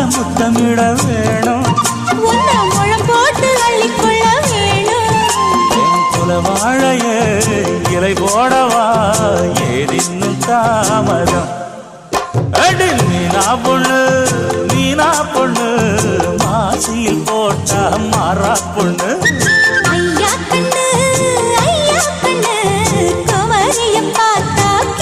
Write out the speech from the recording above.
முத்தமிட வேணும், முழம் போட்டு அள்ளிக்கொள்ள வேணும். என் குல வாழைய இலை போடவா ஏதின்னும் தாமதம். அடி மீனா பொண்ணு மாசியில் போட்டா மாறா பொண்ணு.